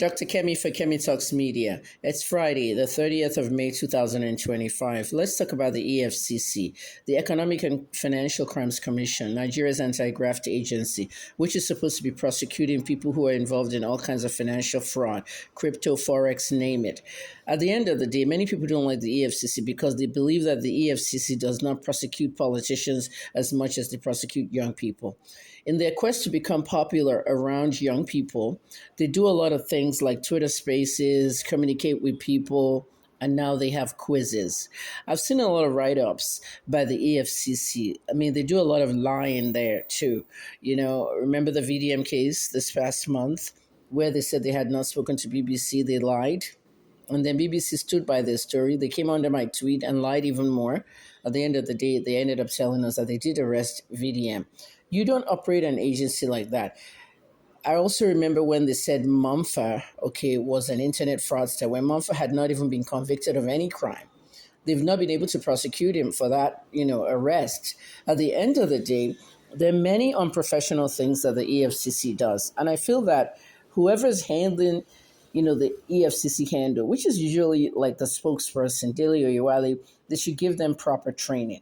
Dr. Kemi for Kemi Talks Media. It's Friday, the 30th of May, 2025. Let's talk about the EFCC, the Economic and Financial Crimes Commission, Nigeria's anti-graft agency, which is supposed to be prosecuting people who are involved in all kinds of financial fraud, crypto, forex, name it. At the end of the day, many people don't like the EFCC because they believe that the EFCC does not prosecute politicians as much as they prosecute young people. In their quest to become popular around young people, they do a lot of things like Twitter Spaces, communicate with people, and now they have quizzes. I've seen a lot of write-ups by the EFCC. I mean, they do a lot of lying there too. Remember the VDM case this past month where they said they had not spoken to BBC, they lied. And then BBC stood by their story. They came under my tweet and lied even more. At the end of the day, they ended up telling us that they did arrest VDM. You don't operate an agency like that. I also remember when they said Mumford, was an internet fraudster, when Mumford had not even been convicted of any crime. They've not been able to prosecute him for that, arrest. At the end of the day, there are many unprofessional things that the EFCC does. And I feel that whoever's handling, the EFCC handle, which is usually like the spokesperson, Dele Oyewale, they should give them proper training.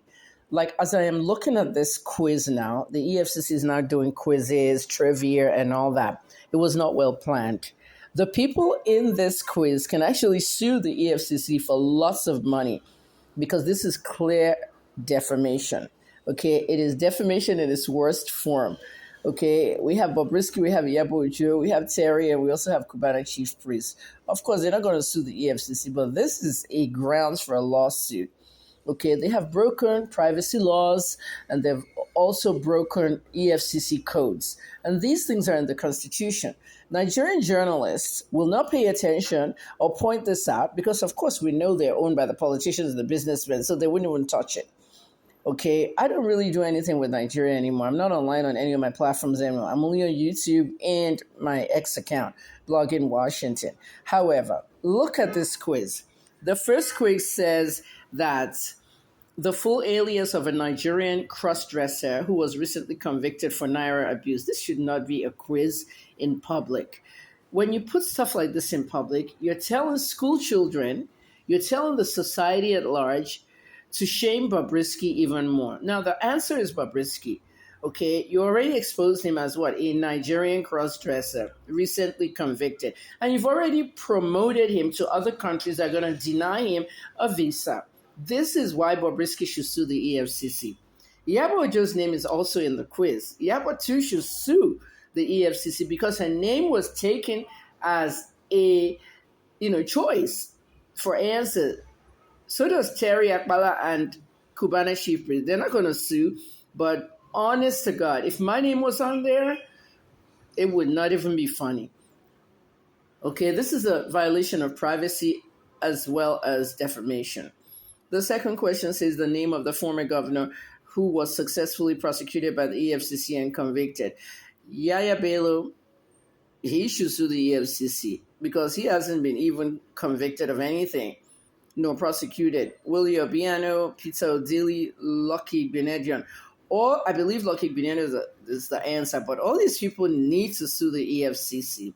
Like, as I am looking at this quiz now, the EFCC is now doing quizzes, trivia, and all that. It was not well planned. The people in this quiz can actually sue the EFCC for lots of money because this is clear defamation. It is defamation in its worst form. We have Bobrisky, we have Iyabo, we have Terry, and we also have Cubana Chief Priest. Of course, they're not going to sue the EFCC, but this is a grounds for a lawsuit. They have broken privacy laws and they've also broken EFCC codes. And these things are in the Constitution. Nigerian journalists will not pay attention or point this out because, of course, we know they're owned by the politicians and the businessmen, so they wouldn't even touch it. I don't really do anything with Nigeria anymore. I'm not online on any of my platforms anymore. I'm only on YouTube and my X account, Blog in Washington. However, look at this quiz. The first quiz says that the full alias of a Nigerian cross-dresser who was recently convicted for Naira abuse. This should not be a quiz in public. When you put stuff like this in public, you're telling school children, you're telling the society at large to shame Bobrisky even more. Now, the answer is Bobrisky. You already exposed him as what? A Nigerian cross-dresser, recently convicted. And you've already promoted him to other countries that are going to deny him a visa. This is why Bobrisky should sue the EFCC. Iyabo name is also in the quiz. Iyabo too should sue the EFCC because her name was taken as a choice for answer. So does Terry Akbala and Cubana Chief Priest. They're not going to sue, but honest to God, if my name was on there, it would not even be funny. This is a violation of privacy as well as defamation. The second question says the name of the former governor who was successfully prosecuted by the EFCC and convicted. Yaya Bello, he should sue the EFCC because he hasn't been even convicted of anything, nor prosecuted. Willie Obiano, Peter Odili, Lucky Benedion. Or I believe Lucky Benedion is the answer, but all these people need to sue the EFCC.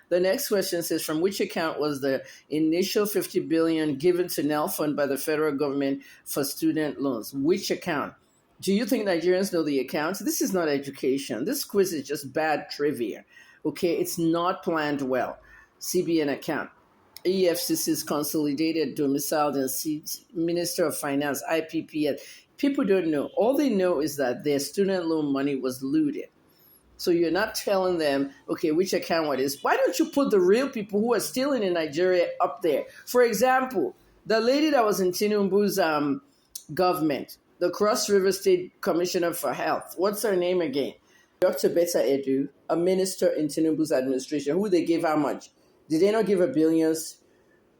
The next question says, from which account was the initial $50 billion given to NEL Fund by the federal government for student loans? Which account? Do you think Nigerians know the accounts? This is not education. This quiz is just bad trivia. It's not planned well. CBN account. EFCC's consolidated domiciled and seats, Minister of Finance, IPPS. People don't know. All they know is that their student loan money was looted. So you're not telling them, which account it is. Why don't you put the real people who are stealing in Nigeria up there? For example, the lady that was in Tinubu's government, the Cross River State Commissioner for Health. What's her name again? Dr. Betta Edu, a minister in Tinubu's administration. Who they gave how much? Did they not give her billions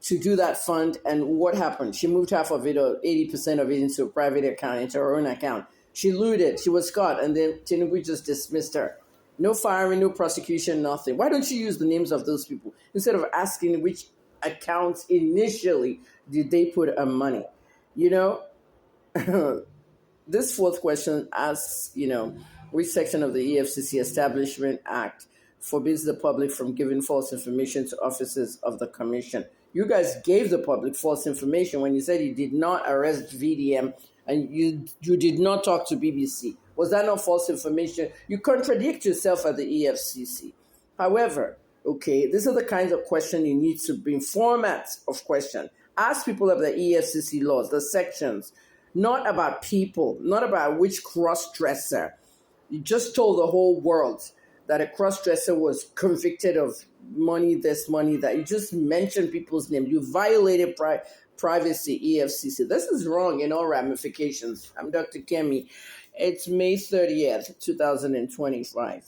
to do that fund? And what happened? She moved half of it or 80% of it into a private account, into her own account. She looted. She was caught. And then Tinubu just dismissed her. No firing, no prosecution, nothing. Why don't you use the names of those people instead of asking which accounts initially did they put money? This fourth question asks, which section of the EFCC Establishment Act forbids the public from giving false information to officers of the commission. You guys gave the public false information when you said you did not arrest VDM and you did not talk to BBC. Was that not false information? You contradict yourself at the EFCC. However, okay, these are the kinds of questions you need to bring, formats of question. Ask people of the EFCC laws, the sections, not about people, not about which cross-dresser. You just told the whole world that a cross-dresser was convicted of money this, money that. You just mentioned people's names. You violated privacy, EFCC. This is wrong in all ramifications. I'm Dr. Kemi. It's May 30th, 2025.